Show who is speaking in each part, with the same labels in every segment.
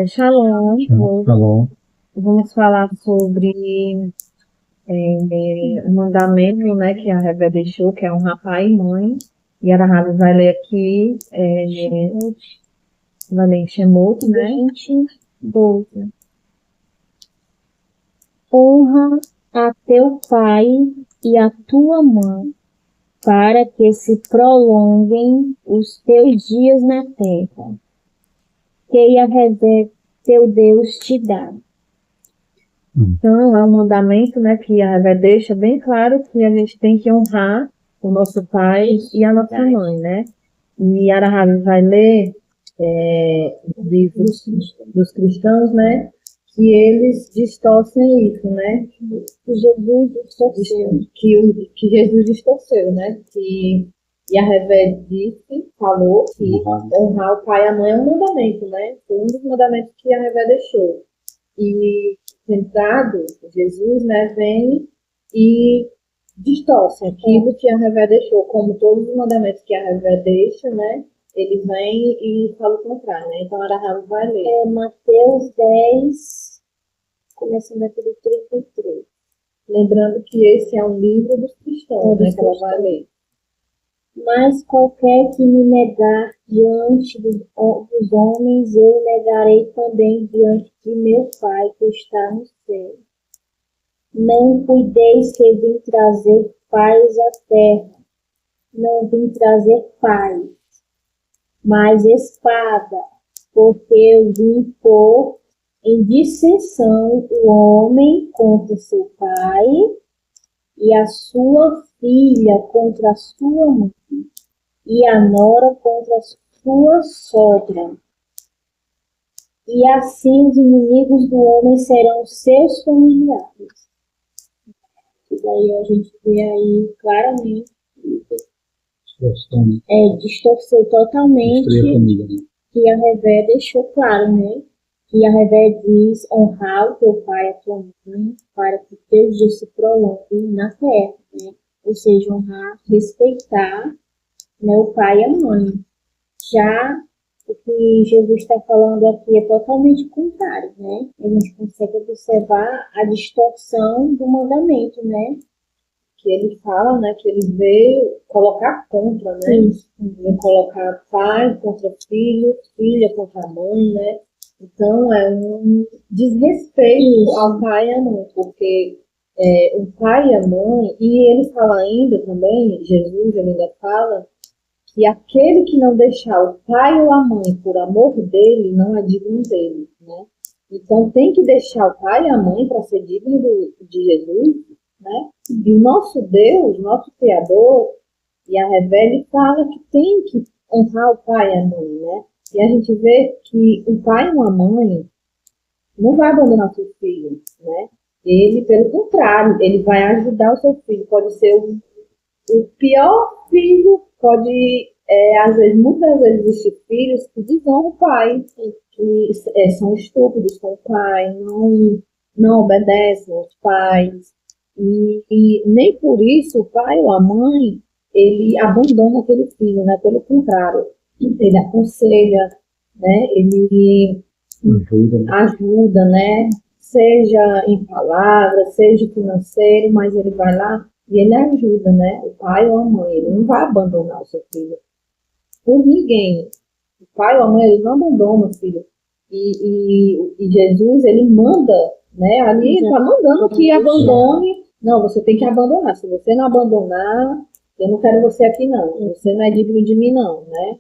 Speaker 1: Shalom,
Speaker 2: Falou.
Speaker 1: vamos falar sobre o mandamento, né, que a Rebeca deixou, que é honrar pai e mãe. E a Rabi vai ler aqui, vai ler em Shemot, né?
Speaker 3: 20:12. Honra a teu pai e a tua mãe, para que se prolonguem os teus dias na terra, que Yahvé teu Deus te dá.
Speaker 1: Então, é um mandamento, né, que a Rebeca deixa bem claro que a gente tem que honrar o nosso pai e a nossa mãe, né? E a Rabi vai ler os livros dos cristãos, né? Que eles distorcem isso, né?
Speaker 3: Que Jesus distorceu.
Speaker 1: Que Jesus distorceu, né? Que e a Revé disse, falou que honrar o pai e a mãe é um mandamento, né? Foi um dos mandamentos que a Revé deixou. E sentado, Jesus, né, vem e distorce aquilo que a Revé deixou, como todos os mandamentos que a Revé deixa, né? Ele vem e fala o contrário, né? Então a Rabi vai ler.
Speaker 3: Mateus 10, começando aqui do 33.
Speaker 1: Lembrando que esse é um livro dos cristãos, né? Que ela vai ler.
Speaker 3: Mas qualquer que me negar diante dos homens, eu negarei também diante de meu Pai que está no céu. Não cuideis que vim trazer paz à terra. Não vim trazer paz, mas espada, porque eu vim pôr em dissensão o homem contra seu pai e a sua filha contra a sua mãe e a nora contra a sua sogra. E assim os inimigos do homem serão seus familiares. E daí a gente vê aí claramente distorceu totalmente que a Revé deixou claro, né? Que a Revé diz honrar o teu pai e a tua mãe para que teus dias se prolonguem na terra, né? Ou seja, honrar, respeitar, né, o pai e a mãe. Já o que Jesus está falando aqui é totalmente contrário, né? A gente consegue observar a distorção do mandamento, né?
Speaker 1: Que ele fala, né, que ele veio colocar contra, né?
Speaker 3: Isso.
Speaker 1: Veio colocar pai contra filho, filha contra mãe, né? Então é um desrespeito ao pai e à mãe, porque o pai e a mãe, e ele fala ainda também, Jesus ele ainda fala, que aquele que não deixar o pai ou a mãe por amor dele, não é digno dele, né? Então tem que deixar o pai e a mãe para ser digno de Jesus, né? E o nosso Deus, nosso Criador, e a Revele fala que tem que honrar o pai e a mãe, né? E a gente vê que um pai e uma mãe não vai abandonar seu filho, né? Ele, pelo contrário, ele vai ajudar o seu filho. Pode ser o pior filho, pode, às vezes, muitas vezes existir filhos que desonram o pai, que são estúpidos com o pai, não obedecem aos pais. E nem por isso o pai ou a mãe, ele abandona aquele filho, né? Pelo contrário, ele aconselha, né? Ele ajuda, né? Seja em palavras, seja financeiro, mas ele vai lá e ele ajuda, né? O pai ou a mãe, ele não vai abandonar o seu filho por ninguém. O pai ou a mãe, ele não abandona o filho. E Jesus, ele manda, né? Ali ele está mandando que abandone. Não, você tem que abandonar. Se você não abandonar, eu não quero você aqui, não. Você não é digno de mim, não, né?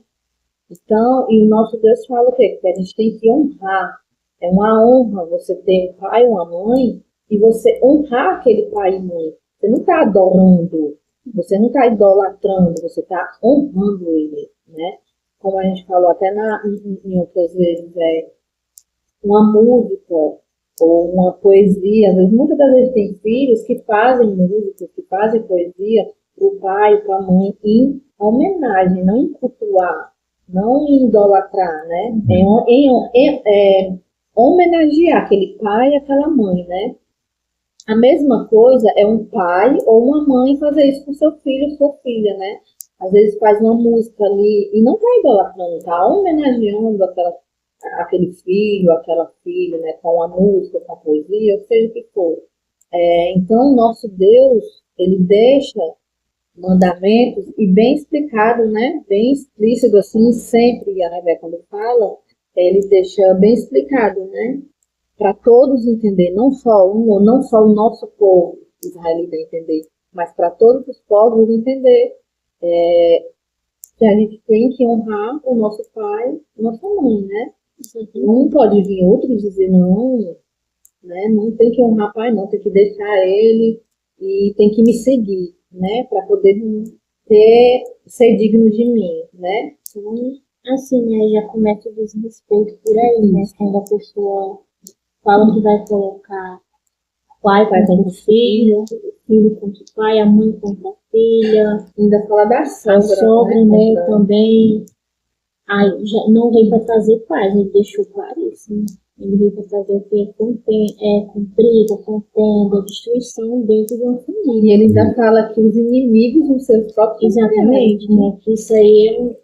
Speaker 1: Então, e o nosso Deus fala o quê? Que a gente tem que honrar. É uma honra você ter um pai ou uma mãe e você honrar aquele pai e mãe. Você não está adorando, você não está idolatrando, você está honrando ele, né? Como a gente falou até em outras vezes, uma música ou uma poesia. Às vezes, muitas das vezes tem filhos que fazem músicas, que fazem poesia para o pai, para a mãe, em homenagem, não em cultuar, não em idolatrar, né? Homenagear aquele pai e aquela mãe, né? A mesma coisa é um pai ou uma mãe fazer isso com seu filho ou sua filha, né? Às vezes faz uma música ali e não está idolatrando, está homenageando aquele filho, aquela filha, né, com a música, com a poesia, ou seja o que for. Então, o nosso Deus, ele deixa mandamentos e bem explicado, né, bem explícito, assim, sempre, a Rebeca, quando fala, ele deixa bem explicado, né, para todos entender, não só um, ou não só o nosso povo israelita entender, mas para todos os povos entender que a gente tem que honrar o nosso pai e nossa mãe, né? Não pode vir outro e dizer não, né? Não tem que honrar pai, não, tem que deixar ele e tem que me seguir, né? Para poder ser digno de mim, né?
Speaker 3: Então, assim, né, já começa o desrespeito por aí, né? Quando a pessoa fala que vai colocar pai contra o filho, filho contra o pai, a mãe contra a filha,
Speaker 1: ainda fala da
Speaker 3: a sogra, né, também. Aí já não veio para trazer paz, ele deixou claro isso, né? Ele veio para trazer o que briga, contenda, destruição dentro de uma família.
Speaker 1: E ele ainda fala que os inimigos dos seus próprios
Speaker 3: Exatamente, né? Que isso aí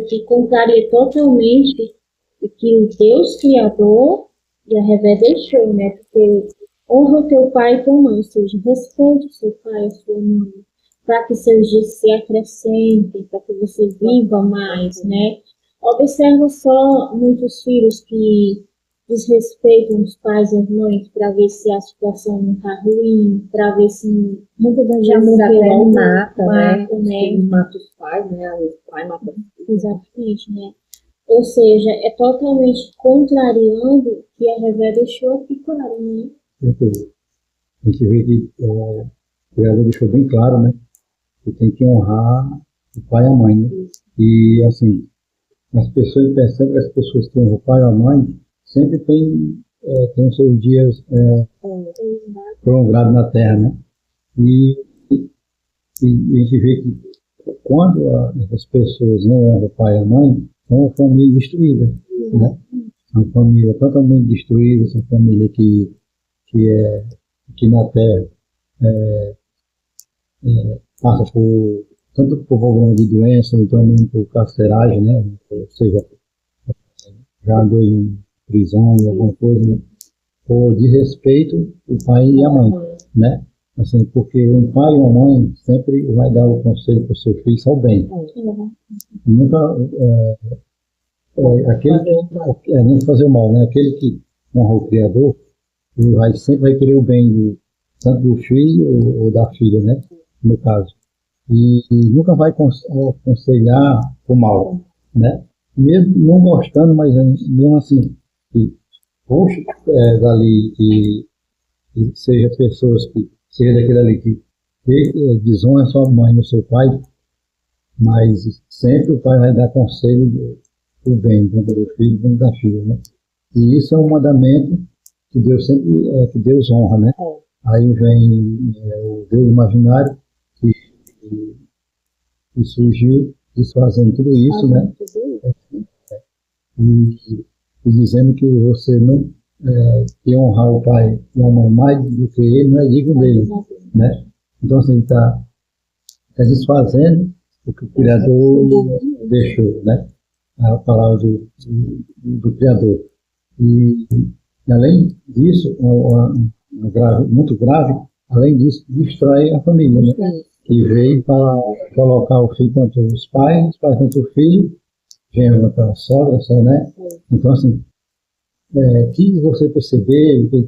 Speaker 3: que contraria totalmente o que o Deus Criador e a Revé deixou, né? Porque honra o teu pai e tua mãe, ou seja, respeite o seu pai e a sua mãe, para que seus dias se acrescentem, para que você viva mais, né? Observa só muitos filhos que desrespeitam os pais e as mães para ver se a situação não está ruim, para ver se muitas das
Speaker 1: já
Speaker 3: vezes
Speaker 1: morreu, mata,
Speaker 3: né?
Speaker 1: Mata os pais, né? Os pais matam os filhos.
Speaker 3: Exatamente, né? Ou seja, é totalmente contrariando o que a Revé deixou aqui claro, né?
Speaker 2: A gente vê que o Criador deixou bem claro, né? Que tem que honrar o pai e a mãe, né? E, assim, as pessoas percebem que as pessoas que honram o pai e a mãe sempre tem os seus dias prolongados na Terra, né? E a gente vê que quando as pessoas não honram o pai e a mãe, é uma família destruída, né? É uma família totalmente destruída, essa família que é aqui na Terra passa tanto por problema de doença, então mesmo por carceragem, né? Ou seja, já andou em prisão, alguma coisa, né? Por desrespeito o pai e a mãe, né? Assim, porque um pai e uma mãe sempre vai dar o conselho para o seu filho ao bem. Nunca aquele que não fazer o mal, né? Aquele que honra o Criador, ele sempre vai querer o bem tanto do filho ou da filha, né? No caso. E nunca vai aconselhar o mal, né? Mesmo não gostando, mas mesmo assim, que poxa, dali que seja pessoas que seja daquele ali que desonra sua mãe ou seu pai, mas sempre o pai vai dar conselho do bem, tanto do filho quanto da filha, né? E isso é um mandamento que Deus sempre que Deus honra, né? Aí vem o Deus imaginário que surgiu desfazendo tudo isso, né? E dizendo que você não que honrar o pai e a mãe mais do que ele não é digno dele, né? Então assim, está desfazendo o que o Criador deixou, né? A palavra do Criador. E além disso, muito grave, além disso, destrói a família, né? Que veio para colocar o filho contra os pais contra o filho, genro contra a sogra, né? Então, assim, que você perceber o que ele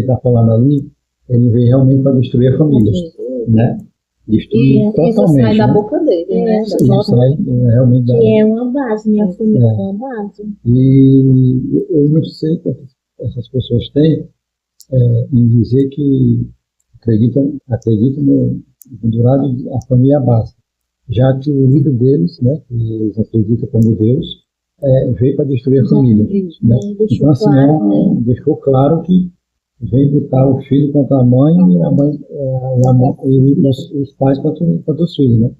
Speaker 2: está falando ali, ele veio realmente para destruir a família, né? Destruir totalmente. Isso
Speaker 1: sai da boca dele, né?
Speaker 2: Isso sai realmente da...
Speaker 3: Que é uma base, né? A família é uma base.
Speaker 2: E eu não sei que essas pessoas têm em dizer que acreditam no durado a família base, já que o líder deles, né, que eles acreditam como Deus, veio para destruir a família, né? Então assim, deixou claro que vem botar o filho contra a mãe e a mãe e os pais contra os filhos, né?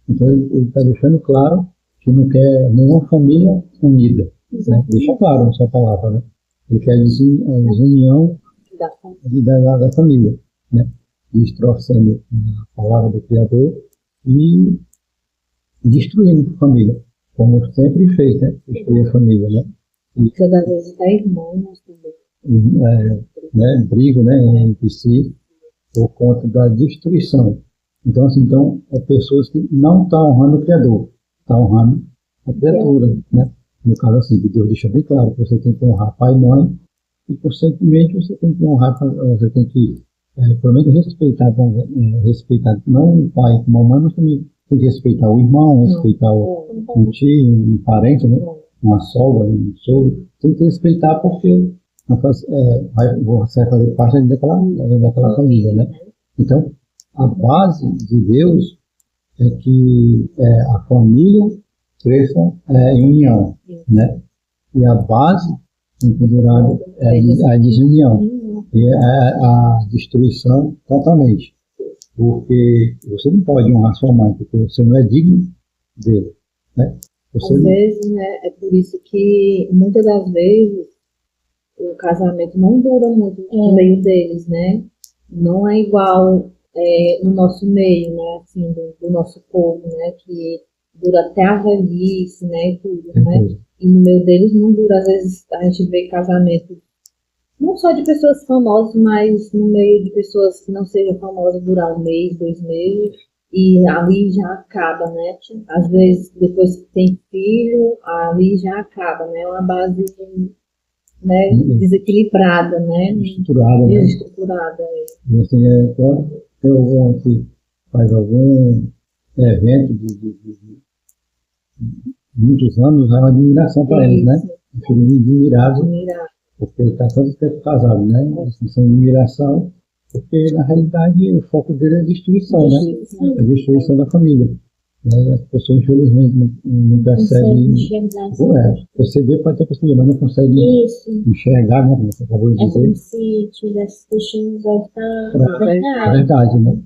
Speaker 2: Então ele está deixando claro que não quer nenhuma família unida, né? Deixa claro na sua palavra, né? Ele quer a desunião da família, né? Destroçando a palavra do Criador e destruindo a família, como sempre fez, né? Destruir a família, né?
Speaker 1: Muitas das vezes até irmãos também.
Speaker 2: Brigam, né, entre si por conta da destruição. Então, assim, é pessoas que não estão honrando o Criador, estão honrando a criatura, né? No caso, assim, que Deus deixa bem claro que você tem que honrar pai e mãe, e, consequentemente, você tem que honrar, você tem que, pelo menos, respeitar não o pai como a mãe, mas também tem que respeitar o irmão, respeitar um tio, um parente, né? Uma sogra, um sogro. Tem que respeitar porque você vai fazer parte daquela família, né? Então, a base de Deus é que a família cresça em união, né? E a base pendurada é a desunião e a destruição totalmente, porque você não pode honrar sua mãe porque você não é digno dele, né?
Speaker 1: Às vezes, né, é por isso que muitas das vezes o casamento não dura muito no meio deles, né? Não é igual no nosso meio, né? Assim, do nosso povo, né? Que dura até a velhice, né? E tudo, né? E no meio deles não dura. Às vezes a gente vê casamento não só de pessoas famosas, mas no meio de pessoas que não sejam famosas durar 1 mês, 2 meses, e ali já acaba, né? Às vezes, depois que tem filho, ali já acaba, né? É uma base, né, desequilibrada, né? Desestruturada.
Speaker 2: E assim, quando tem algum que faz algum evento de muitos anos, é uma admiração para eles, né? Admirado, porque ele está tanto tempo casado, né? São admiração, porque na realidade o foco dele é a destruição, né? A destruição da família. Né? As pessoas, infelizmente, não percebem. Você vê, pode até perceber, mas não consegue enxergar, né? Como você acabou de dizer.
Speaker 3: É como se tivesse deixando os olhos
Speaker 2: para a verdade, né?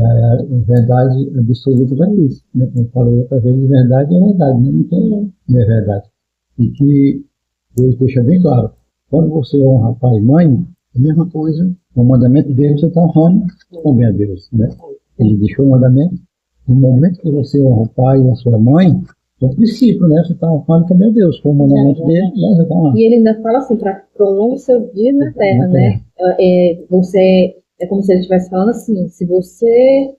Speaker 2: A verdade absoluta da isso, né? Como eu falei outra vez, verdade é verdade, né? Não é verdade. E que Deus deixa bem claro, quando você honra pai e mãe, é a mesma coisa, o mandamento dele você está honrando também a Deus, né? Ele deixou o mandamento. No momento que você honra o pai e a sua mãe, é um princípio, né? Você está honrando também a Deus, com o mandamento dele, né? Você tá honrando.
Speaker 1: E ele ainda fala assim, para prolongar o seu dia na terra, né? É como se ele estivesse falando assim, se você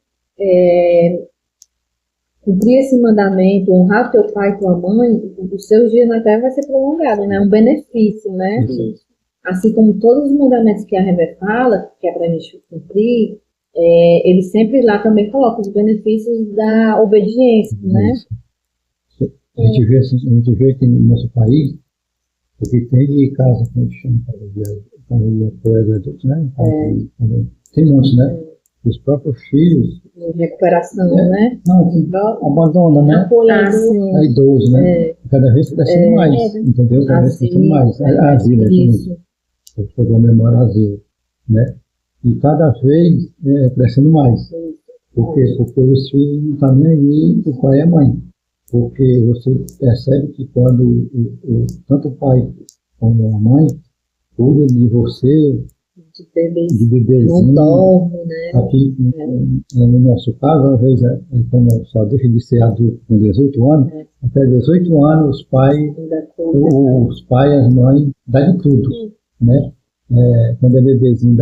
Speaker 1: cumprir esse mandamento, honrar teu pai e tua mãe, o seu dia na terra vai ser prolongado, né? É um benefício, né?
Speaker 2: Isso.
Speaker 1: Assim como todos os mandamentos que a Rebeca fala, que é para a gente cumprir, ele sempre lá também coloca os benefícios da obediência, né?
Speaker 2: A gente vê aqui no nosso país, porque tem de casa, como a gente chama, família poeta adultos, né? Tem muitos, né? Os próprios filhos.
Speaker 1: Recuperação, né?
Speaker 2: Não, abandona, né? A idoso, né? Cada vez crescendo mais, entendeu? Cada vez crescendo mais. Asilo, isso. Eu estou a memória asilo, né? E cada vez crescendo mais. Por quê? Porque os filhos não estão nem aí o pai e a mãe. Porque você percebe que quando tanto o pai como a mãe cuidam de você, de bebezinho,
Speaker 1: não dorme, né?
Speaker 2: Aqui, no nosso caso, às vezes, como só deixa de ser adulto com 18 anos, até 18 anos os pais e as mães dão de tudo, né? Quando é bebezinho,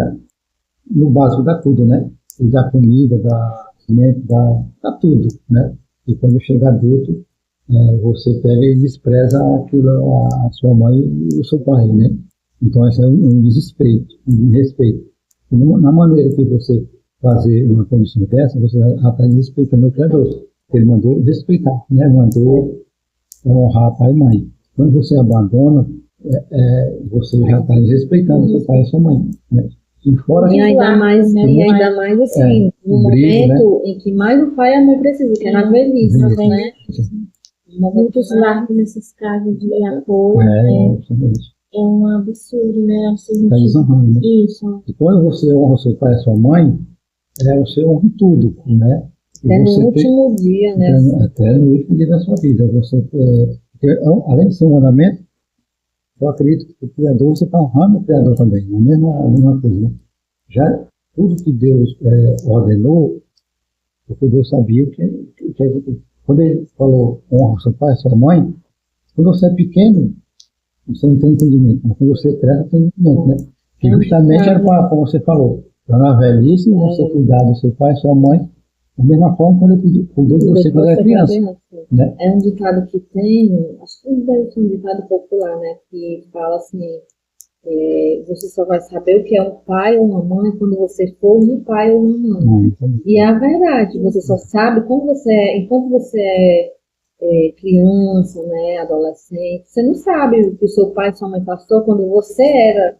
Speaker 2: no básico dá tudo, né? E dá comida, dá alimento, dá tudo, né? E quando chega adulto, você pega e despreza aquilo, a sua mãe e o seu pai, né? Então, esse é um desrespeito, um desrespeito. E na maneira que você fazer uma condição dessa, você já está desrespeitando o Criador. Ele mandou respeitar, né? Mandou honrar pai e mãe. Quando você abandona, você já está desrespeitando seu pai e sua mãe, né?
Speaker 1: E ainda mais assim, no momento em que mais o pai e a mãe precisam, que é na velhice, né?
Speaker 3: Muitos lados nessas casas de apoio, é um absurdo, né?
Speaker 2: Está desonrando, né?
Speaker 3: Isso.
Speaker 2: E quando você honra seu pai e sua mãe, você honra tudo, né?
Speaker 1: Até no último dia, né?
Speaker 2: Até no último dia da sua vida. Além de ser um mandamento, eu acredito que o Criador, você está honrando o Criador também. A mesma coisa, né? Já tudo que Deus ordenou, porque Deus sabia quando ele falou honra seu pai e sua mãe, quando você é pequeno, você não tem entendimento. Mas quando você cresce, tem entendimento, né? Que justamente era para, como você falou, para na velhice você cuidar do seu pai, sua mãe, da mesma forma quando eu cuidei de você quando era criança. Né?
Speaker 1: É um ditado que tem, acho que deve ser um ditado popular, né? Que fala assim, você só vai saber o que é um pai ou uma mãe quando você for um pai ou uma mãe. E é a verdade, você só sabe enquanto você é criança, né, adolescente, você não sabe o que o seu pai e sua mãe passou quando você era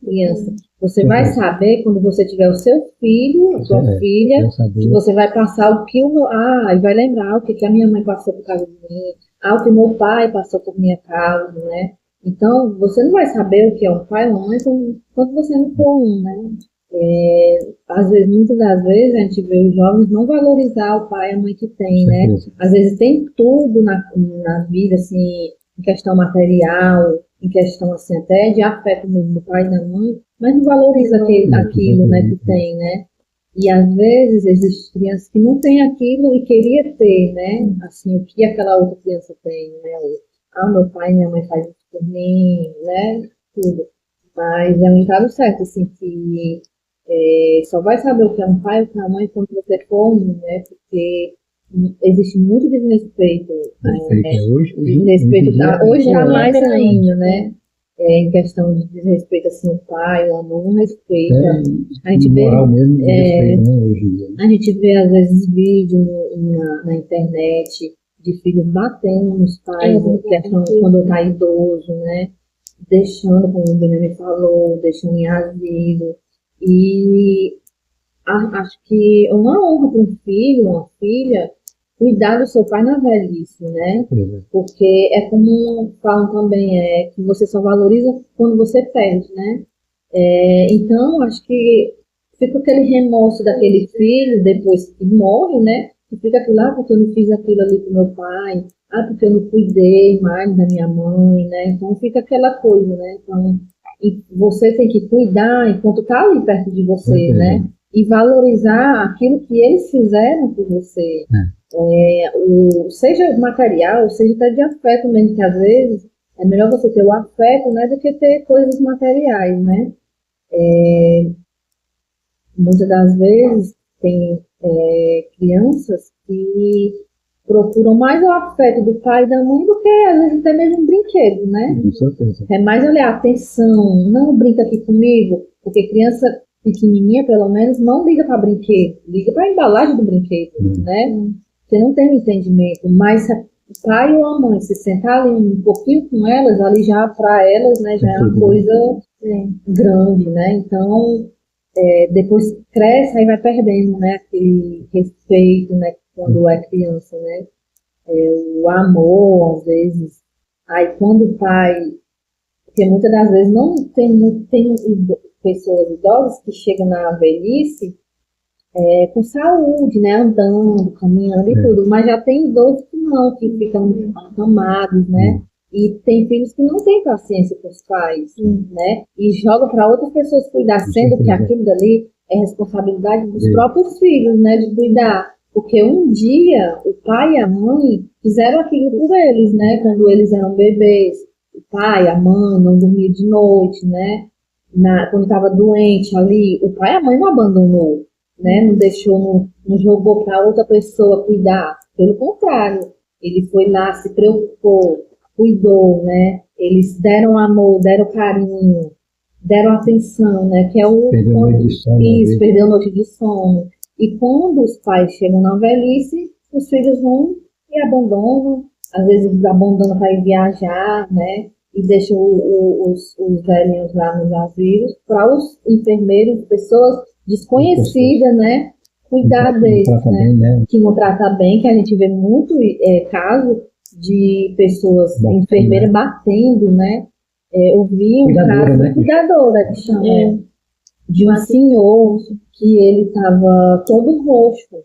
Speaker 1: criança. Você vai saber quando você tiver o seu filho, a sua filha, que você vai passar o que e vai lembrar o que a minha mãe passou por causa de mim, o que meu pai passou por minha causa, né? Então, você não vai saber o que é um pai ou uma mãe quando você não for um, né? Às vezes, muitas das vezes, a gente vê os jovens não valorizar o pai e a mãe que tem, né? Às vezes tem tudo na vida, assim, em questão material, em questão, assim, até de afeto mesmo do pai e da mãe, mas não valoriza aquilo, né, que tem, né? E às vezes existem crianças que não têm aquilo e queria ter, né? Assim, o que aquela outra criança tem, né? Meu pai e minha mãe fazem isso por mim, né? Tudo. Mas é um ditado certo, assim, que só vai saber o que é um pai ou o que é uma mãe quando você for um, né? Porque existe muito desrespeito. Hoje está mais ainda, né? Em questão de desrespeito, assim, o pai, o amor, não respeita. A gente vê, às vezes, vídeos na internet de filhos batendo nos pais, quando está idoso, né? Deixando, como o Benjamin falou, deixando em asilo. E acho que é uma honra para um filho, uma filha, cuidar do seu pai na velhice, né? Porque é como falam também, que você só valoriza quando você perde, né? Então, acho que fica aquele remorso daquele filho depois que morre, né? Que fica aquilo lá, porque eu não fiz aquilo ali pro meu pai, porque eu não cuidei mais da minha mãe, né? Então fica aquela coisa, né? Então, e você tem que cuidar enquanto tá ali perto de você, né? E valorizar aquilo que eles fizeram por você. Seja material, seja até de afeto mesmo, que às vezes é melhor você ter o afeto, né, do que ter coisas materiais, né? Muitas das vezes tem crianças que procuram mais o afeto do pai e da mãe do que, às vezes, até mesmo um brinquedo, né?
Speaker 2: Com certeza.
Speaker 1: É mais olhar, atenção, não brinca aqui comigo, porque criança pequenininha, pelo menos, não liga para brinquedo, liga para a embalagem do brinquedo, né? Você não tem um entendimento, mas se o pai ou a mãe se sentar ali um pouquinho com elas, ali já, para elas, né, já é uma coisa grande, né? Então, depois cresce, aí vai perdendo, né, aquele respeito, né, quando é criança, né, o amor, às vezes, aí quando o pai, porque muitas das vezes não tem pessoas idosas que chegam na velhice com saúde, né, andando, caminhando e tudo, mas já tem idosos que não, que ficam acamados, né, e tem filhos que não têm paciência com os pais, né? E joga para outras pessoas cuidar, sendo que aquilo dali é responsabilidade dos próprios filhos, né? De cuidar. Porque um dia o pai e a mãe fizeram aquilo por eles, né? Quando eles eram bebês. O pai, a mãe não dormiam de noite, né? Quando estava doente ali, o pai e a mãe não abandonou, né? Não deixou, não jogou para outra pessoa cuidar. Pelo contrário, ele foi lá, se preocupou, cuidou, né? Eles deram amor, deram carinho, deram atenção, né? Que é
Speaker 2: perdeu noite de sono.
Speaker 1: Isso, perdeu noite de sono. E quando os pais chegam na velhice, os filhos vão e abandonam, às vezes abandonam para ir viajar, né? E deixam os velhinhos lá nos asilos para os enfermeiros, pessoas desconhecidas, né? Cuidar deles, né? Que não trata bem, que a gente vê muito caso de pessoas, enfermeiras, batendo, né? Eu vi um caso,
Speaker 2: né?
Speaker 1: Cuidadora, que chama, de um senhor que ele estava todo roxo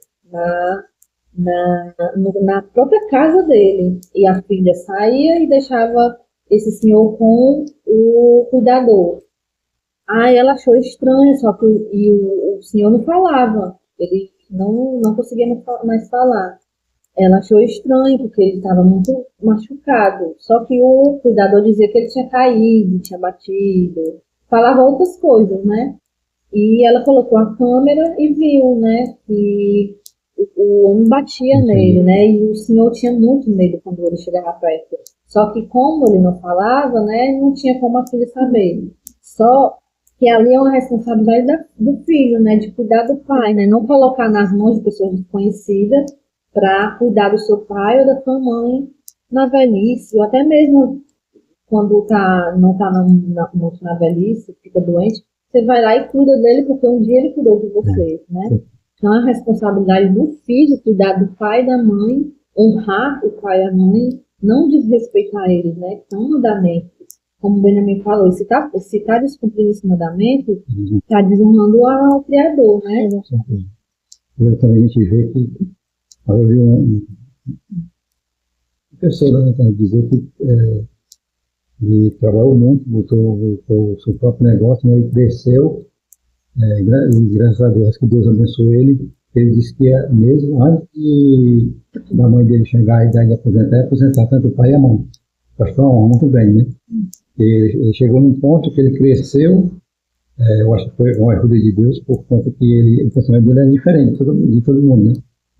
Speaker 1: na própria casa dele. E a filha saía e deixava esse senhor com o cuidador. Aí ela achou estranho, só que o senhor não falava, ele não conseguia mais falar. ela achou estranho, porque ele estava muito machucado. Só que o cuidador dizia que ele tinha caído, tinha batido, falava outras coisas, né? E ela colocou a câmera e viu, né, que o homem batia nele, né? E o senhor tinha muito medo quando ele chegava perto. Só que como ele não falava, né, não tinha como a filha saber. Só que ali é uma responsabilidade do filho, né, de cuidar do pai, né? Não colocar nas mãos de pessoas desconhecidas para cuidar do seu pai ou da sua mãe na velhice, ou até mesmo quando não está muito na velhice, fica doente, você vai lá e cuida dele, porque um dia ele cuidou de você, né? Então, a responsabilidade do filho, cuidar do pai e da mãe, honrar o pai e a mãe, não desrespeitar eles, né? Que são mandamentos. Como o Benjamin falou, se tá descumprindo esse mandamento, está desonrando ao Criador, né?
Speaker 2: E também a gente vê que houve uma pessoa, né, dizer que ele trabalhou muito, botou o seu próprio negócio, né, e cresceu, e graças a Deus, acho que Deus abençoou ele. Ele disse que mesmo antes da mãe dele chegar à idade de aposentar, ia aposentar tanto o pai e a mãe. Acho que foi uma honra muito bem, né? Ele chegou num ponto que ele cresceu, eu acho que foi uma ajuda de Deus, por conta que o pensamento dele era diferente de todo mundo, né?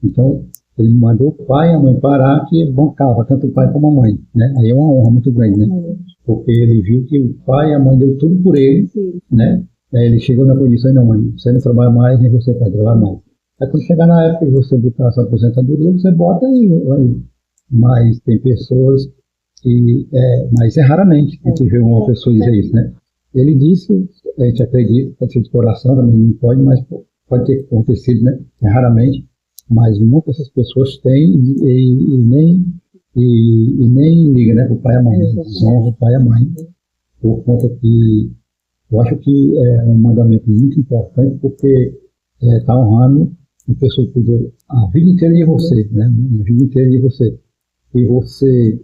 Speaker 2: Então, ele mandou o pai e a mãe parar, que ele bancava tanto o pai como a mãe, né? Aí é uma honra muito grande, né? Porque ele viu que o pai e a mãe deu tudo por ele, né? Aí ele chegou na condição, não, mãe, você não trabalha mais, nem você vai trabalhar mais. Aí quando chegar na época de você botar essa aposentadoria, você bota aí. Mas tem pessoas que, mas é raramente que a gente vê uma pessoa dizer isso, né? Ele disse, a gente acredita, pode ser de coração, também não pode, mas pode ter acontecido, né? É raramente, mas muitas dessas pessoas têm e nem liga, né, para o pai e a mãe, desonra o pai e a mãe, por conta que eu acho que é um mandamento muito importante, porque está honrando uma pessoa que cuidou a vida inteira de você, né? A vida inteira de você. E você,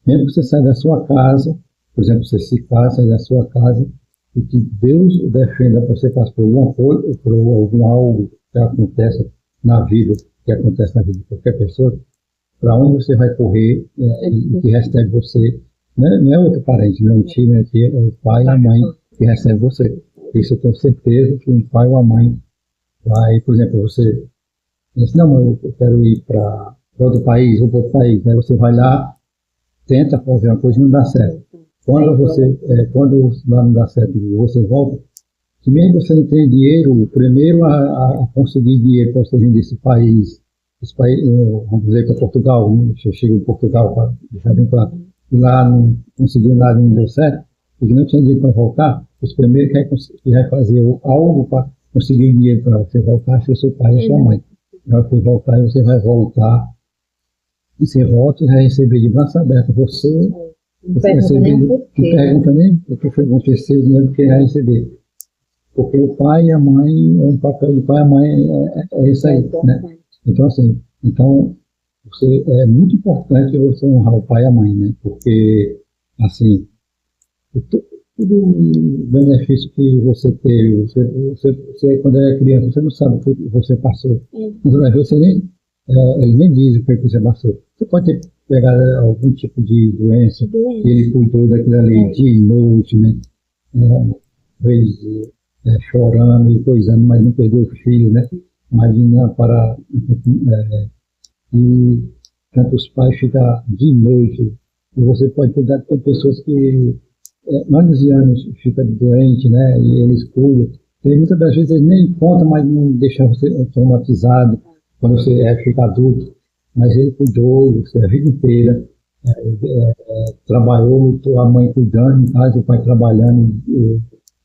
Speaker 2: mesmo que você saia da sua casa, por exemplo, você se casa, sai da sua casa, e que Deus defenda para você passar por alguma coisa, por algum algo que acontece na vida, de qualquer pessoa, para onde você vai correr, e que recebe você, não é outro parente, não é um tio, é o pai e a mãe que recebe você. Isso eu tenho certeza que um pai ou a mãe vai, por exemplo, você diz, não, mãe, eu quero ir para outro país, ou para outro país, né? Você vai lá, tenta fazer uma coisa e não dá certo. Quando lá não dá certo e você volta, que mesmo você não tem dinheiro, primeiro a conseguir dinheiro para você vir desse país, vamos dizer, para Portugal, né? Você chega em Portugal, para deixar bem claro, e lá não conseguiu nada, não deu certo, e que não tinha dinheiro para voltar, os primeiros que vai fazer algo para conseguir dinheiro para você voltar, se o seu pai e a sua mãe. Para você voltar, você vai voltar, e você volta e vai receber de braço aberto. Você pergunta nem o que foi aconteceu, nem o que vai receber. Porque o pai e a mãe, o papel do pai e a mãe é isso aí, né? Então, assim, é muito importante você honrar o pai e a mãe, né? Porque, assim, todo o benefício que você teve, você quando era criança, você não sabe o que você passou. Ele nem diz o que você passou. Você pode ter pegado algum tipo de doença, que ele cuidou daquilo ali dia e noite, né? Às vezes chorando e coisando, mas não perdeu o filho, né? Imagina e tanto os pais ficam de noite, e você pode cuidar de pessoas que anos e anos ficam doentes, né? E eles cuidam. E muitas das vezes eles nem contam, mas não deixam você traumatizado quando você fica adulto. Mas ele cuidou você a vida inteira, trabalhou, a mãe cuidando em casa, o pai trabalhando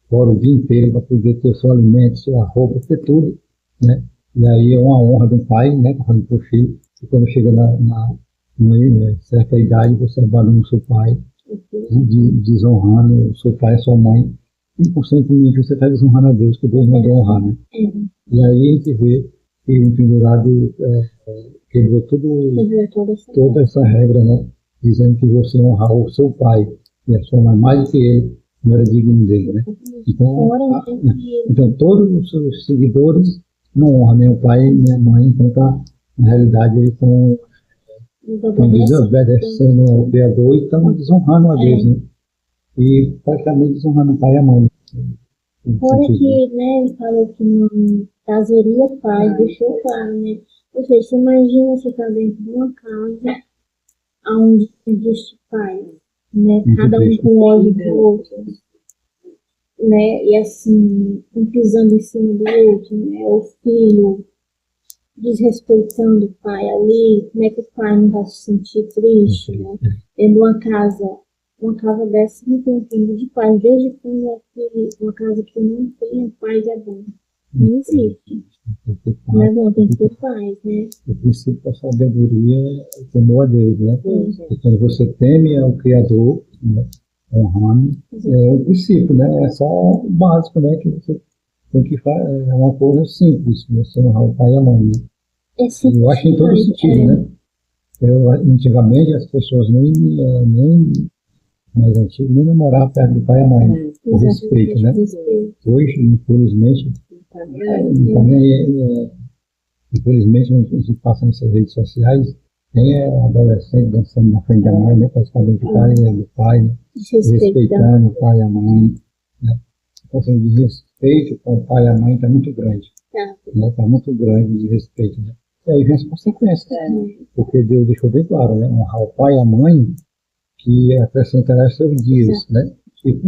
Speaker 2: fora o dia inteiro para poder ter o seu alimento, sua roupa, ter tudo, né? E aí é uma honra do pai, né, para o filho, e quando chega numa certa idade, você abandona o seu pai, desonrando o seu pai e a sua mãe, e constantemente você está desonrando a Deus, que Deus mandou honrar, né? E aí a gente vê que o pendurado quebrou toda essa regra, né? Dizendo que você honrar o seu pai e a sua mãe mais do que ele, não era digno dele, né? Então todos os seus seguidores não honram nem o pai nem a mãe, então na realidade eles estão Quando desobedecendo ao Criador e estão desonrando a Deus, né? E praticamente desonrando o pai e a mãe.
Speaker 3: Fora que, né, ele falou que não casaria paz, deixou claro, né? Ou seja, você imagina você estar dentro de uma casa onde existe paz, né? Cada um com ódio do outro, né? E assim, um pisando em cima do outro, né? O filho desrespeitando o pai ali, como é que o pai não vai se sentir triste, né? Tendo uma casa dessa não tem um pingo de paz, desde quando é que uma casa que não tem paz é bom. Não existe. Não é bom, tem que ter paz, né?
Speaker 2: O princípio da sabedoria é o temor a Deus, né? E quando você teme ao Criador, né? Honrando, é o princípio, né? É só o básico, né? Que você tem que fazer. É uma coisa simples, você honrar o pai e a mãe, né? Eu acho em todo sentido, né? Antigamente as pessoas nem mais antigos, nem namoravam perto do pai e a mãe, o respeito, né? Hoje, infelizmente, infelizmente, a gente passa nessas redes sociais, tem adolescente dançando na frente da mãe, né? Praticamente o pai do pai, né? Respeitando o pai e a mãe, né? Então, assim, o desrespeito com o pai e a mãe está muito grande. Está muito grande o desrespeito, né? E aí vem as consequências, porque Deus deixou bem claro, né? Honrar o pai e a mãe, que acrescentará seus dias, né? E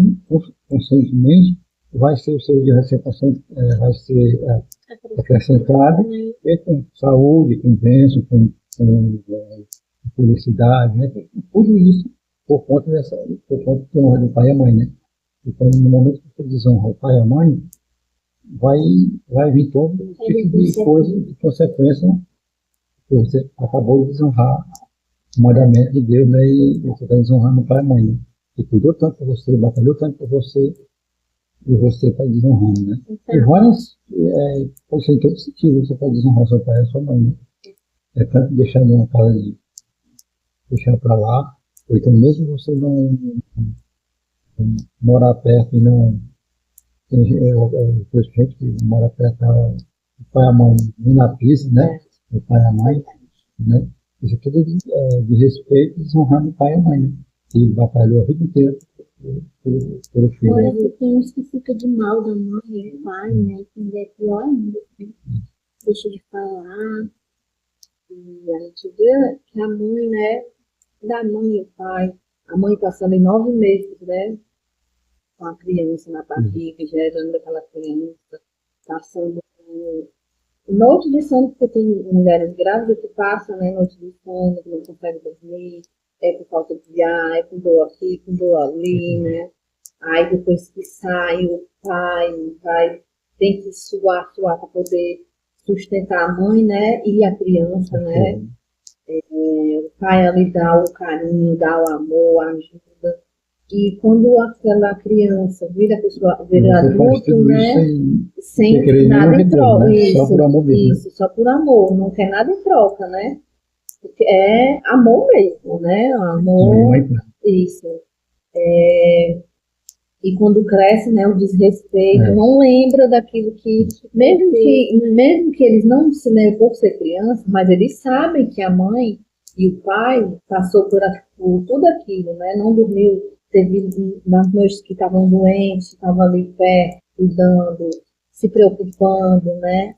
Speaker 2: conscientemente vai ser o seu dia, vai ser acrescentado, e com saúde, com bênção, com felicidade, né? Tudo isso por conta de honra do pai e a mãe, né? Então, no momento que você desonra o pai e a mãe, vai vir todo tipo de coisa, de consequência, porque você acabou de desonrar o mandamento de Deus, né? E você está desonrando o pai e a mãe, né? Que cuidou tanto por você, batalhou tanto por você, e você está desonrando, né? E várias, pode ser em todo sentido, você pode desonrar seu pai e sua mãe, né? É tanto deixar numa casa de deixar para lá, ou então mesmo você não morar perto e não. Eu conheço gente que mora perto do pai e a mãe, nem na pista, né? O pai e a mãe, né? Isso é tudo de respeito, desonrando o pai e a mãe, né? Que batalhou a vida inteira pelo filho.
Speaker 3: Fora que tem uns que ficam de mal da mãe e do pai, né? Que é pior ainda, né? Deixa de falar.
Speaker 1: E a gente vê que a mãe, né? Da mãe e o pai, a mãe passando em 9 meses, né? Com a criança na barriga, gerando aquela criança, passando noite de sono, porque tem mulheres grávidas que passam, né, noite de sono, que não conseguem dormir, é por falta de ar, é com dor aqui, com dor ali, né? Aí depois que sai, o pai tem que suar para poder sustentar a mãe, né? E a criança, né? O pai ali dá o carinho, dá o amor, a ajuda. E quando aquela criança vira adulto, né? Sem nada em troca.
Speaker 2: Né? Só por amor mesmo.
Speaker 1: Isso, só por amor. Não quer nada em troca, né? Porque é amor mesmo, né? Amor. Isso. E quando cresce, né, o desrespeito, não lembra daquilo que, mesmo que eles não se lembrem por ser criança, mas eles sabem que a mãe e o pai passou por tudo aquilo, né? Não dormiu, teve nas noites que estavam doentes, estavam ali perto, cuidando, se preocupando, né?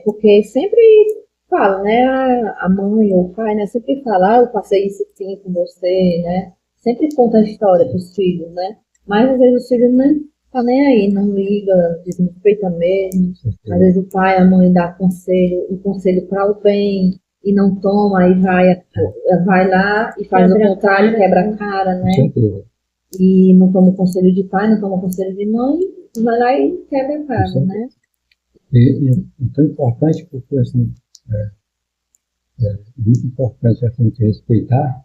Speaker 1: Porque sempre fala, né? A mãe ou o pai, né? Sempre fala, eu passei isso sim com você, né? Sempre conta a história para os filhos, né? Mas às vezes o filho não tá nem aí, não liga, desrespeita mesmo. Às vezes o pai, a mãe dá um conselho para o bem e não toma, aí vai lá e faz o contrário, quebra a cara, né? E não toma o conselho de pai, não toma o conselho de mãe, vai lá e quebra a cara, né?
Speaker 2: E é tão importante porque assim, muito importante a gente respeitar,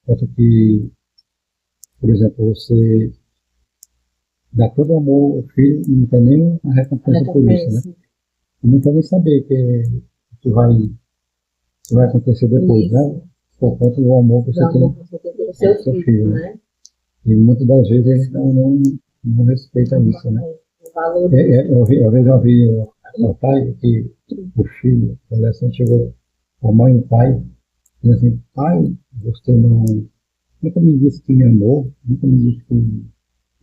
Speaker 2: tanto que, por exemplo, você dá todo amor ao filho e não tem nem a recompensa por isso, né? E não quer nem saber que vai acontecer depois, isso, né? Por conta do amor que você tem
Speaker 1: com seu filho, né?
Speaker 2: E muitas das vezes eles não respeitam isso, né? Eu resolvi o pai que o filho, o adolescente chegou, a mãe e o pai, Diz assim, pai, você não, nunca me disse que me amou, nunca me disse que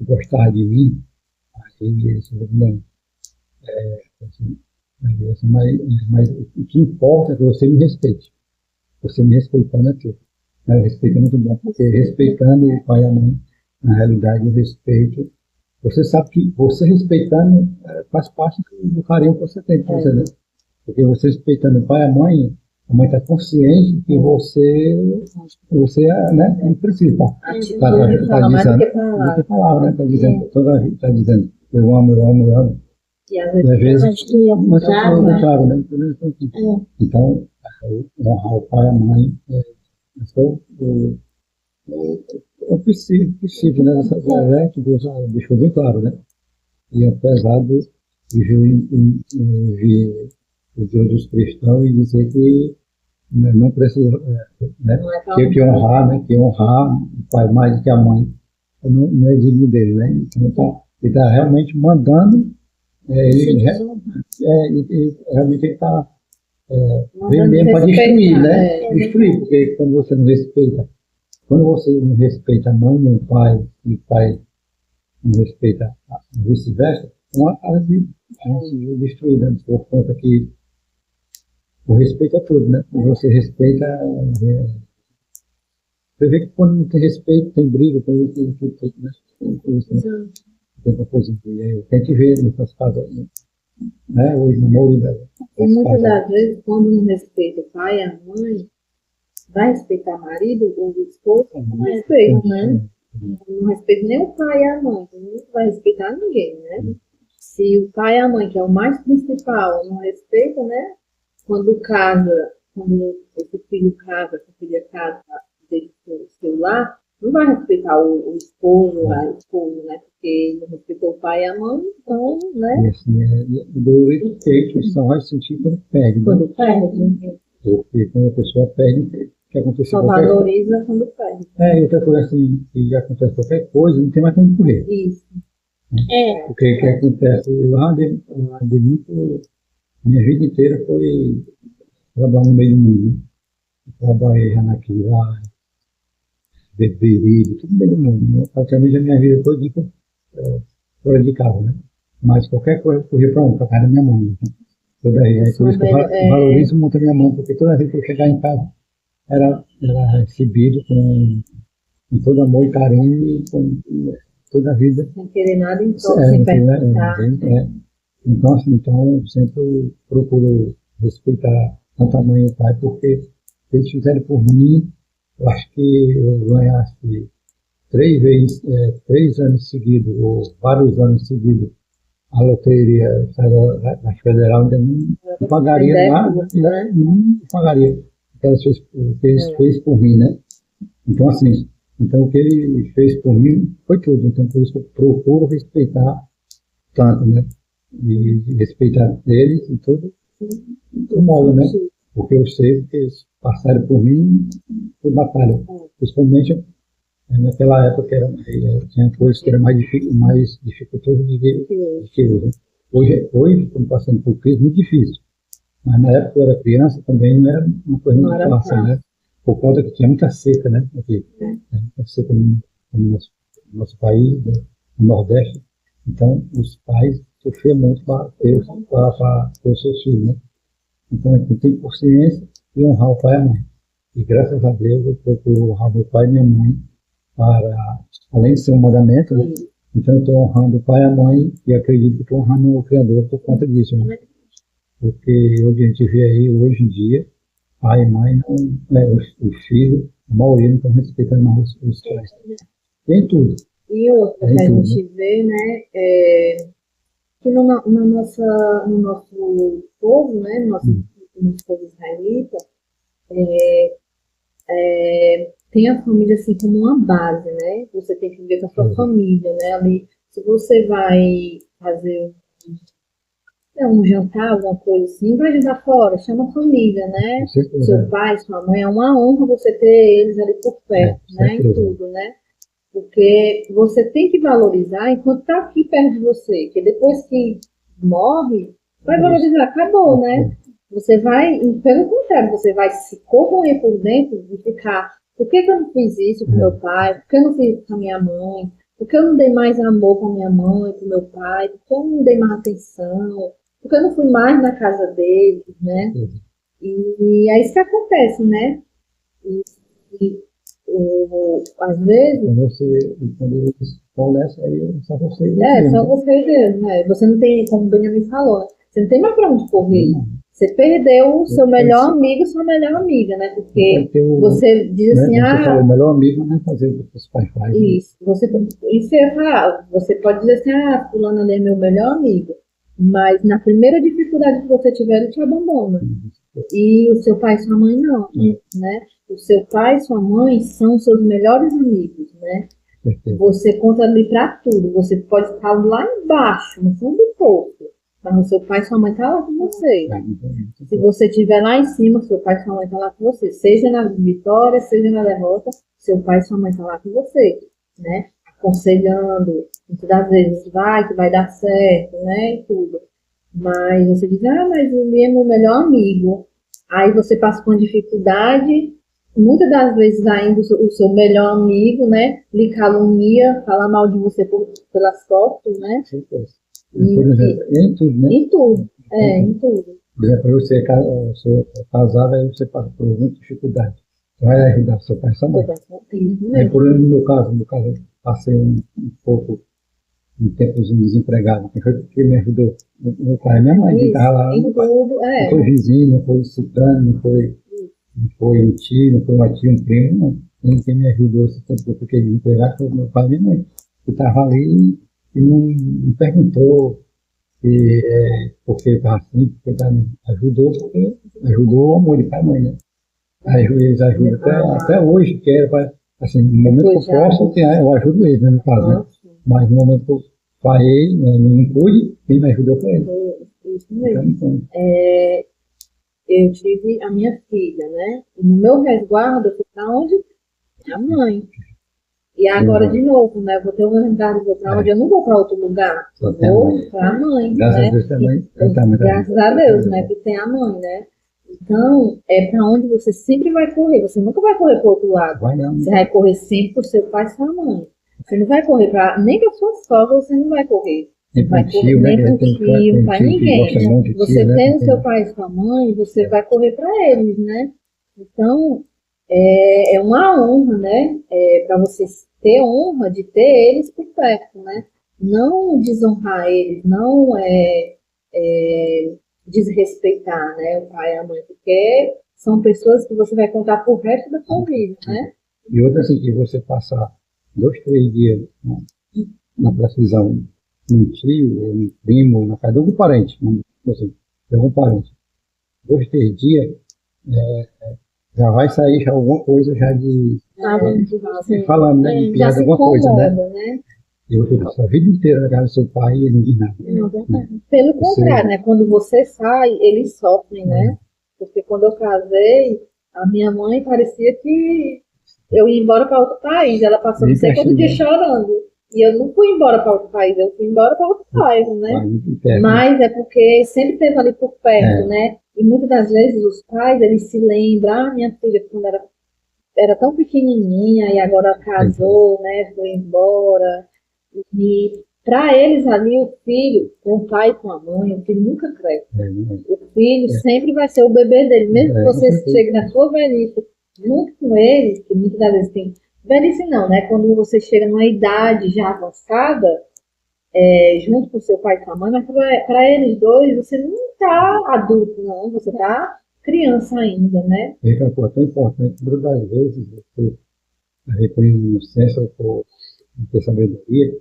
Speaker 2: gostava de mim. Aí ele falou, não, assim, aí ele disse, mas o que importa é que você me respeite. Você me respeitando é tudo. Né? O respeito é muito bom, porque respeitando o pai e a mãe, na realidade, o respeito, você sabe que você respeitando faz parte do carinho que você tem por você, né? Porque você respeitando o pai e a mãe está consciente que você né, não precisa tá
Speaker 1: mais do
Speaker 2: dizendo,
Speaker 1: que
Speaker 2: do que
Speaker 1: palavra.
Speaker 2: palavra, né? Está dizendo, toda a vida está dizendo, eu amo, eu amo, eu amo.
Speaker 1: E às
Speaker 2: E às
Speaker 1: vezes
Speaker 2: vezes,
Speaker 3: Acho que é o
Speaker 2: mas só
Speaker 3: contrário,
Speaker 2: o
Speaker 3: né?
Speaker 2: contrário, né? Então, honrar o pai e a mãe então, é possível, né? Essa galera que Deus deixou bem claro, né? E apesar de vir o Deus dos cristãos e dizer que não precisa, né?
Speaker 1: não é
Speaker 2: Que honrar, né? Que honrar o pai mais do que a mãe não é digno dele, né? Então, ele está realmente mandando, realmente ele está vendendo para destruir, né? Destruir, porque quando você não respeita, quando você não respeita a mãe nem o pai, e o pai não respeita vice-versa, uma a destruída, por conta que o respeito é tudo, né? Quando você respeita, você vê que quando não tem respeito, tem briga, né? Tem confusão. Tem que ver nessas casas, né? Hoje no maioria
Speaker 1: E muitas das vezes, quando não respeita o pai e a mãe, vai respeitar o marido ou o esposo, não respeita, né? Não respeita nem o pai e a mãe, não vai respeitar ninguém, né? Se o pai e a mãe, que é o mais principal, não respeita, né? Quando casa, quando esse filho casa, essa filha casa dele seu lar, não vai respeitar o esposo, a esposa, né? Porque não respeitou o pai e a mãe, então, né?
Speaker 2: E assim, do respeito só vai sentir quando perde, né?
Speaker 1: Quando perde,
Speaker 2: Porque quando a pessoa perde, que acontece
Speaker 1: só
Speaker 2: qualquer coisa.
Speaker 1: valoriza quando perde.
Speaker 2: E outra coisa assim, que já acontece qualquer coisa, não tem mais como correr.
Speaker 1: Isso.
Speaker 2: Porque o que acontece, eu andei muito, minha vida inteira foi trabalhar no meio do mundo, né? Eu trabalhei já naquilo, beberido, tudo no meio do mundo, né? Praticamente a minha vida toda foi fora de casa, né? Mas qualquer coisa eu corria para onde? Para casa da minha mãe. Né? Toda aí, por isso que eu valorizo muito a minha mãe, porque toda vez que eu chegar em casa, era recebido com todo amor e carinho e com toda a vida.
Speaker 1: Sem querer nada em troca, sem perguntar.
Speaker 2: Então, assim, eu sempre procuro respeitar tanto a mãe e o pai, porque se eles fizerem por mim, eu acho que eu ganhasse 3 anos seguidos, ou vários anos seguidos, a loteria da Federal ainda não pagaria nada, né? Não pagaria o que eles fez por mim, né? Então, assim, o que ele fez por mim foi tudo. Então, por isso que eu procuro respeitar tanto, né? E respeitar eles em todo modo, né? Porque eu sei que eles passaram por mim por batalha. Principalmente naquela época que tinha coisas que eram mais dificultosas do que hoje. Né? Hoje estamos passando por crise muito difícil. Mas na época que eu era criança também não era uma coisa muito fácil, né? Por conta que tinha muita seca, né? Aqui. Muita seca no nosso país, no Nordeste. Então, os pais sofriam muito para ter os seus filhos, né? Então, a gente tem consciência e honrar o pai e a mãe. E graças a Deus, eu procuro honrar meu pai e minha mãe para, além de ser um mandamento, né? Então, eu estou honrando o pai e a mãe e acredito que estou honrando o Criador por conta disso, né? Porque hoje a gente vê aí, hoje em dia, pai e mãe, os filhos, a maioria não estão respeitando mais os pais. Tem tudo.
Speaker 1: E outra que a gente vê, né, que no nosso povo, né, no nosso povo israelita, tem a família assim como uma base, né? Você tem que viver com a sua família, né? Ali, se você vai fazer um jantar, alguma coisa assim, vai jantar fora, chama a família, né? Seu pai, sua mãe, é uma honra você ter eles ali por perto, né? Em tudo, né? Porque você tem que valorizar enquanto está aqui perto de você, que depois que morre, vai valorizar, acabou, né? você vai, pelo contrário, você vai se corroer por dentro e ficar, por que eu não fiz isso com meu pai? Por que eu não fiz isso com a minha mãe? Por que eu não dei mais amor para minha mãe, para meu pai? Por que eu não dei mais atenção? Por que eu não fui mais na casa deles, né? E é isso que acontece, né? E, às vezes...
Speaker 2: Quando eles estão nessa aí, é só você e
Speaker 1: É,
Speaker 2: Deus,
Speaker 1: só
Speaker 2: né?
Speaker 1: você e Deus, né? Você não tem, como o Benjamin falou, né? Você não tem mais para onde correr. Você perdeu o seu melhor amigo, sua melhor amiga, né? Porque você diz assim,
Speaker 2: Você falou, o melhor amigo não é fazer o que os pais fazem.
Speaker 1: isso, isso eu ia falar, você pode dizer assim, fulano ali é meu melhor amigo, mas na primeira dificuldade que você tiver, ele te abandona. E o seu pai e sua mãe não, né? O seu pai e sua mãe são seus melhores amigos, né? Você conta ali para tudo, você pode estar lá embaixo, no fundo do poço, mas o seu pai e sua mãe estão lá com você. Se você estiver lá em cima, seu pai e sua mãe estão lá com você. Seja na vitória, seja na derrota, seu pai e sua mãe estão lá com você, né? Aconselhando, muitas das vezes, vai que vai dar certo, né? E tudo. Mas você diz, mas ele é meu melhor amigo. Aí você passa com dificuldade, muitas das vezes ainda o seu melhor amigo, né? Lhe calunia, fala mal de você pelas fotos, né?
Speaker 2: Por exemplo, em tudo, né?
Speaker 1: Em tudo, em tudo.
Speaker 2: Por exemplo, você é casado, aí você passa por muita dificuldade. Vai ajudar seu pai e sua mãe. Aí, por exemplo, no meu caso, eu passei um pouco um tempozinho desempregado. Quem foi que me ajudou? Meu pai e minha mãe. Que estava lá. Não foi vizinho, não foi ciclano, não foi um tio, não foi uma tia, um primo, não. Quem me ajudou esse tempo que eu fiquei desempregado foi meu pai e minha mãe. Que estava ali e não perguntou porque eu estava assim, porque ajudou, porque ajudou o amor de pai e mãe, né? Aí eles ajudam até hoje, que assim, no momento que eu posso, eu ajudo eles, né, no caso, né? Mas no momento que eu parei, né, não pude, quem me ajudou foi ele.
Speaker 1: Isso mesmo. Então, eu tive a minha filha, né? E no meu resguardo, eu fui para onde? A mãe. E agora, de novo, né? Eu vou ter um resguardo, vou para onde? Eu não vou para outro lugar. Eu vou para a mãe.
Speaker 2: Graças
Speaker 1: né?
Speaker 2: a Deus também.
Speaker 1: Graças a Deus, né? Que tem a mãe, né? Então, é para onde você sempre vai correr. Você nunca vai correr para o outro lado. Você vai correr sempre para o seu pai e sua mãe. Você não vai correr nem para sua sogra, você não vai correr.
Speaker 2: Nem para tio,
Speaker 1: nem para tio, para ninguém. Você tem o seu pai e sua mãe, você vai correr para eles, né? Então, é uma honra, né? Para você ter honra de ter eles por perto, né? Não desonrar eles, não desrespeitar, né, o pai e a mãe, porque são pessoas que você vai contar pro resto da sua vida, né?
Speaker 2: E outra assim, que você passar 2, 3 dias, né, na precisão, um tio, um primo, na casa de algum parente, assim, de algum parente, 2, 3 dias, já vai sair já alguma coisa já de falando, né, de piada, alguma coisa, né? E você passa a vida inteira na casa do seu pai e ele não diz nada.
Speaker 1: Pelo contrário, né? Quando você sai, eles sofrem, né? Porque quando eu casei, a minha mãe parecia que eu ia embora para outro país. Ela passou não sei quanto dia chorando. E eu não fui embora para outro país, eu fui embora para outro bairro, né? Mas é porque sempre esteve ali por perto, né? E muitas das vezes os pais, eles se lembram, minha filha, quando era tão pequenininha e agora casou, né? Foi embora. E para eles ali, o filho, com o pai e com a mãe, o filho nunca cresce. O filho sempre vai ser o bebê dele, mesmo que você chegue na sua velhice junto com ele, que muitas das vezes tem. Velhice não, né? Quando você chega numa idade já avançada, junto com seu pai e sua mãe, mas para eles dois, você não está adulto, não, você está criança ainda, né?
Speaker 2: É tão importante, muitas das vezes, você reconhece no senso ou ter sabedoria,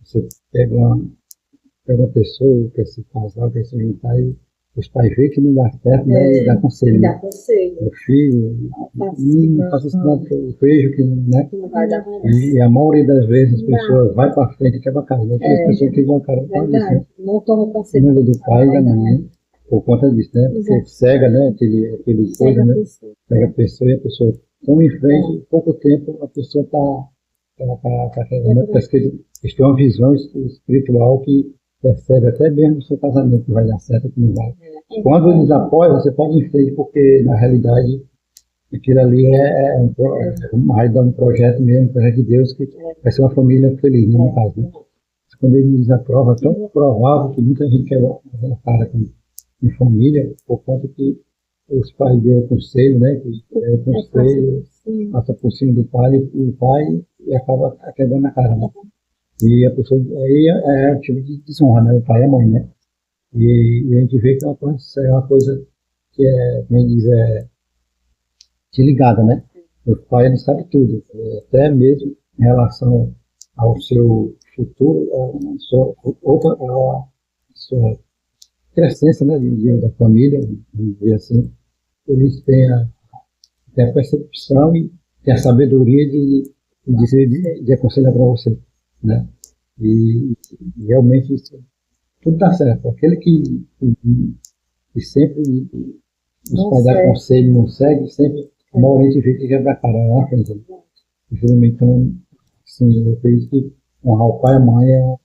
Speaker 2: você pega uma pessoa, quer se casar, quer se juntar, e os pais veem que não dá certo, né? E dá conselho. O filho, não faça isso não, porque eu vejo que né?
Speaker 1: Não vai dar certo.
Speaker 2: E a maioria das vezes as pessoas vai para frente e quebra a casa. Tem as pessoas que vão cara por isso, né?
Speaker 1: Não toma conselho.
Speaker 2: Número do pai e da mãe, por conta disso, né? Porque cega, né? Aquele coisa, né? Pega a pessoa e a pessoa toma em frente, em pouco tempo a pessoa está parece que eles têm uma visão espiritual que percebe até mesmo o seu casamento que vai dar certo, que não vai. Quando eles apoiam, você pode ir em frente, porque na realidade aquilo ali é um projeto mesmo, um projeto de Deus, que vai ser uma família feliz, né, no caso, né? Mas quando ele desaprova, é tão provável que muita gente quer cara com família, por conta que os pais deram conselho, né? Que deram conselho, passa por cima do pai e o pai e acaba quebrando a cara, né? E a pessoa, aí é um tipo de desonra, né? O pai e a mãe, né? E a gente vê que é uma coisa que é, como diz, te ligada, né? O pai ele sabe tudo, até mesmo em relação ao seu futuro, a sua crescência, né, da família, vamos dizer assim, eles têm a percepção e têm a sabedoria de dizer, de aconselhar para você, né? E realmente isso, tudo dá certo. Aquele que sempre os pais dão conselho, não segue, sempre uma hora a gente vê que quebra a cara lá, por exemplo. Então, sim, eu acredito que honrar o pai e a mãe é uma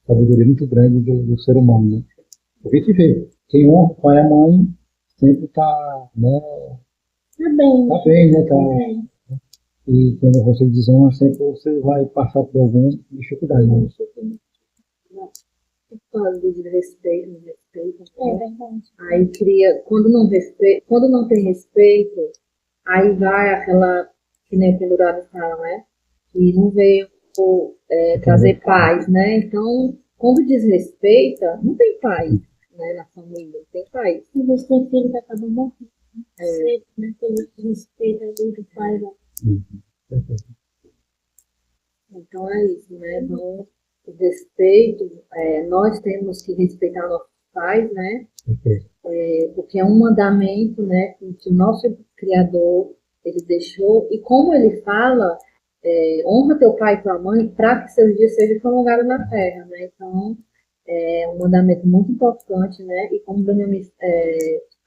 Speaker 2: sabedoria muito grande do ser humano, né? Porque a gente vê, quem honra o pai e a mãe sempre está, né? Tá bem, né? E quando você desonra, sempre você vai passar por alguma dificuldade, né?
Speaker 1: Fala do desrespeito, no respeito. Verdade. Aí cria, quando não tem respeito, aí vai aquela, que nem o pendurado fala, né? Que não veio trazer paz, né? Então, quando desrespeita, não tem paz, né? Na família, não tem paz.
Speaker 3: E você tem filho que acaba morrendo. Cedo, né? Pelo desrespeito ali do pai.
Speaker 1: Então é isso, né? Então, o respeito, nós temos que respeitar nossos pais, né? Porque é um mandamento, né? Que o nosso Criador, ele deixou, e como ele fala, honra teu pai e tua mãe para que seus dias sejam prolongados na terra, né? Então, é um mandamento muito importante, né? E como o Benjamin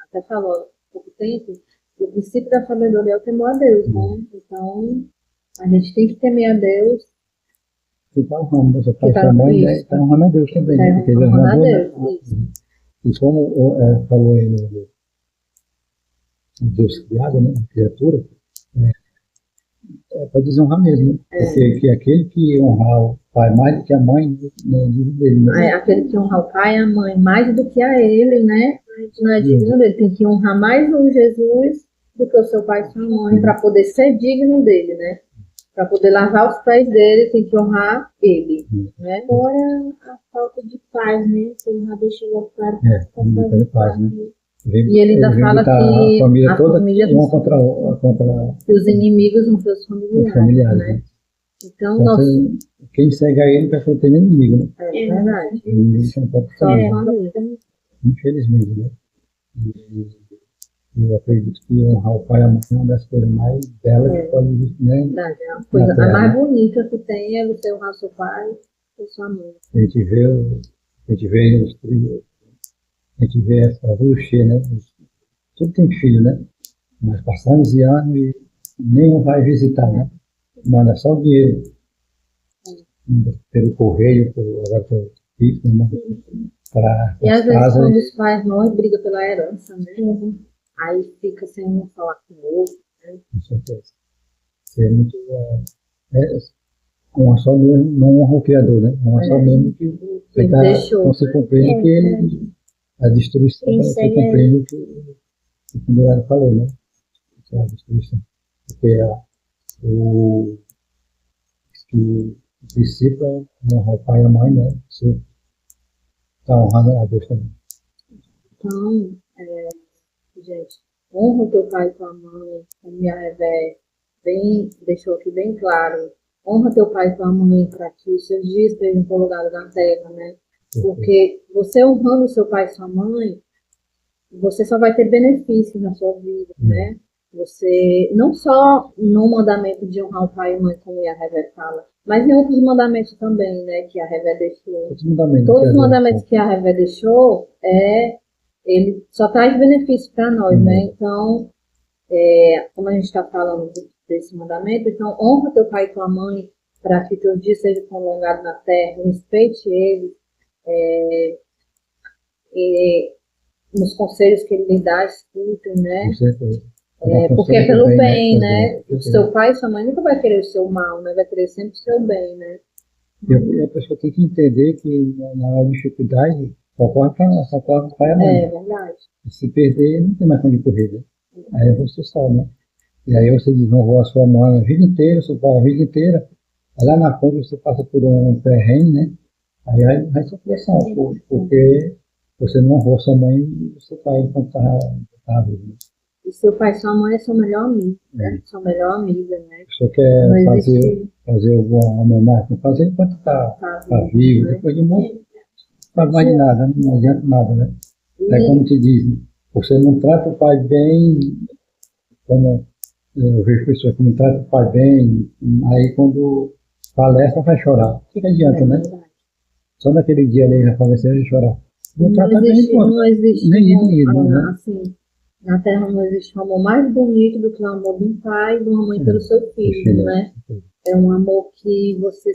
Speaker 1: até falou há pouco tempo, o princípio da sabedoria é o temor a Deus, né? Então, a gente tem que temer a Deus.
Speaker 2: Você está honrando seu pai e sua mãe, né? Está honrando a Deus também, né? Porque ele
Speaker 1: honrando a
Speaker 2: honrou,
Speaker 1: Deus, isso.
Speaker 2: E como falou aí no Deus criado, né? Criatura, para desonrar mesmo, né? Porque que aquele que honrar o pai mais do que a mãe, né? Diz dele, né?
Speaker 1: Aquele que honra o pai e a mãe mais do que a ele, né? Não é digno dele, tem que honrar mais o Jesus do que o seu pai e sua mãe, para poder ser digno dele, né? Para poder lavar os pés dele, tem que honrar ele, né?
Speaker 3: Fora a falta de paz, né? Que ele já deixou claro
Speaker 2: Não tem paz, né?
Speaker 1: E ele ainda fala que
Speaker 2: a família toda
Speaker 1: uma
Speaker 2: contra
Speaker 1: os inimigos são seus familiares, né? Então,
Speaker 2: quem segue a ele está tendo inimigo, né?
Speaker 1: É verdade.
Speaker 2: Inimigos são poucos família. Infelizmente, né? Eu acredito que honrar o pai e a mãe é uma das coisas mais belas que pode existir, né?
Speaker 1: É a coisa mais bonita que tem é você honrar seu pai e sua mãe.
Speaker 2: A gente vê essa bruxinha, né? Tudo tem filho, né? Mas passar 11 anos e nenhum vai visitar, né? Manda só o dinheiro. Pelo correio, agora pelo Pix, né? Para
Speaker 1: e às vezes quando os pais morrem, briga pela herança, né? Aí fica sem um falar com o outro, né?
Speaker 2: Com certeza. Isso é muito... uma só mesmo, não honra o Criador, né? Uma só mesmo que você compreende que a destruição, você compreende o que o Pendurado falou, né? A destruição. Porque o princípio é honrar o pai e a mãe, né? Você está honrando a Deus também.
Speaker 1: Então, gente, honra o teu pai e tua mãe, como minha Revé deixou aqui bem claro. Honra teu pai e tua mãe para que os seus dias estejam prolongados na terra, né? Porque você honrando o seu pai e sua mãe, você só vai ter benefícios na sua vida, né? Você, não só no mandamento de honrar o pai e a mãe, como a Revé fala, mas em outros mandamentos também, né? Que a Revé deixou. Todos os mandamentos que a Revé deixou, ele só traz benefício para nós, né? Então, como a gente está falando desse mandamento, então honra teu pai e tua mãe para que teus dias sejam prolongados na terra, respeite eles, nos conselhos que ele lhe dá, escutem, né?
Speaker 2: Com certeza.
Speaker 1: Porque é pelo bem,
Speaker 2: né?
Speaker 1: né? Seu pai e sua mãe nunca vai querer o seu mal, né? Vai querer sempre o seu bem, né?
Speaker 2: E a pessoa tem que entender que na dificuldade socorre o pai e a mãe.
Speaker 1: É verdade.
Speaker 2: E se perder, não tem mais como correr, né? Aí você só, né? E aí você desonrou a sua mãe a vida inteira, seu pai a vida inteira. Aí lá na frente você passa por um perrengue, né? Aí vai ser pressão, porque você não honrou sua mãe e seu pai enquanto estava vivo, né?
Speaker 1: E seu pai e sua mãe é seu melhor amigo, né? Sua melhor amiga, né?
Speaker 2: A pessoa quer
Speaker 1: Não existe
Speaker 2: fazer alguma homenagem, fazer enquanto está vivo,
Speaker 1: né?
Speaker 2: depois de morto, não faz mais de nada, né? Não adianta nada, né? É como te diz, você não trata o pai bem, como eu vejo pessoas que não tratam o pai bem, aí quando falece vai chorar. O que adianta, né? Só naquele dia ali já faleceu e chorar. Não trata bem, pô.
Speaker 1: Não existe
Speaker 2: Nem né?
Speaker 1: assim, na Terra não existe um amor mais bonito do que o amor de um pai e de uma mãe pelo seu filho, né? É um amor que você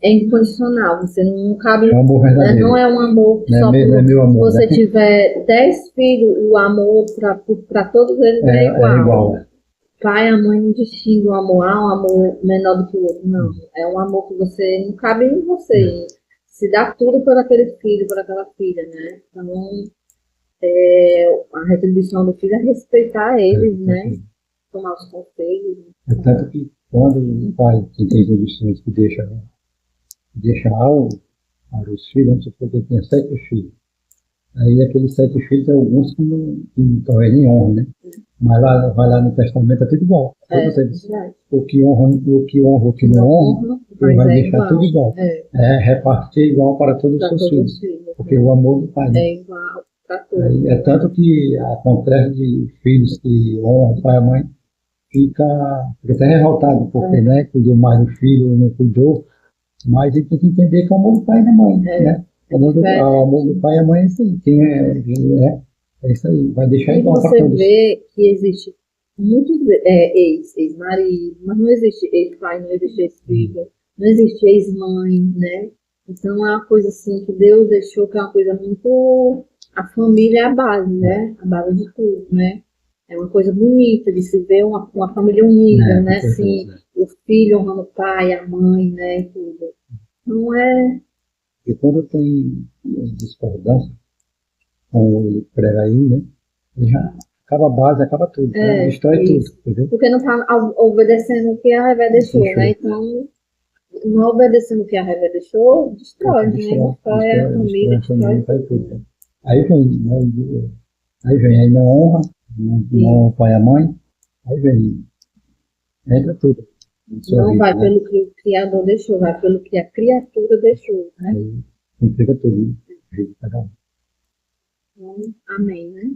Speaker 1: é incondicional, você não cabe.
Speaker 2: É um amor verdadeiro.
Speaker 1: Não é um amor
Speaker 2: não
Speaker 1: só
Speaker 2: é meu amor,
Speaker 1: se você
Speaker 2: né?
Speaker 1: tiver 10 filhos, o amor para todos eles é igual.
Speaker 2: É igual.
Speaker 1: Pai, a mãe não distingue o amor, um amor menor do que o outro, não. É um amor que você não cabe em você. Se dá tudo por aquele filho, por aquela filha, né? Então, a retribuição do filho é respeitar eles, né? Tomar os conselhos.
Speaker 2: É tanto que quando o pai que tem condições que deixa algo para os filhos, vamos supor que ele tenha 7 filhos. Aí aqueles 7 filhos tem alguns que talvez nem honram, né? Mas vai lá no testamento é tudo igual. O que honra, o que não honra, ele vai deixar igual. Tudo igual. Repartir igual para todos os seus filhos. Porque o amor do pai.
Speaker 1: É igual para todos.
Speaker 2: Aí, é tanto que acontece de filhos que honram o pai e a mãe, fica até revoltado, porque né, cuidou mais do filho, não cuidou. Mas ele tem que entender que é o amor do pai e da mãe, né? O amor do pai e a mãe é isso aí. É isso aí. Vai deixar igual para todos.
Speaker 1: Você vê que existe muitos ex-marido, mas não existe ex-pai, não existe ex-filho, não existe ex-mãe, né? Então é uma coisa assim que Deus deixou, que é uma coisa muito... A família é a base, né? A base de tudo, né? É uma coisa bonita de se ver uma família unida, né? Assim, o filho honrando o pai, a mãe, né? E tudo. Não é...
Speaker 2: E quando tem discordância, como ele prega aí, né? Já acaba a base, acaba tudo. Né? Destrói tudo. Entendeu?
Speaker 1: Porque não está obedecendo o que a Revé deixou, né? Então, não obedecendo o que a Revé deixou, destrói, né? Destrói a família, destrói
Speaker 2: tudo. Né? Aí vem, aí não honra, não honra o pai e a mãe, aí vem, entra tudo.
Speaker 1: Não vai pelo que o Criador deixou, vai pelo que a criatura deixou, né?
Speaker 2: Aí complica tudo, né? Cada um.
Speaker 1: Então, amém, né?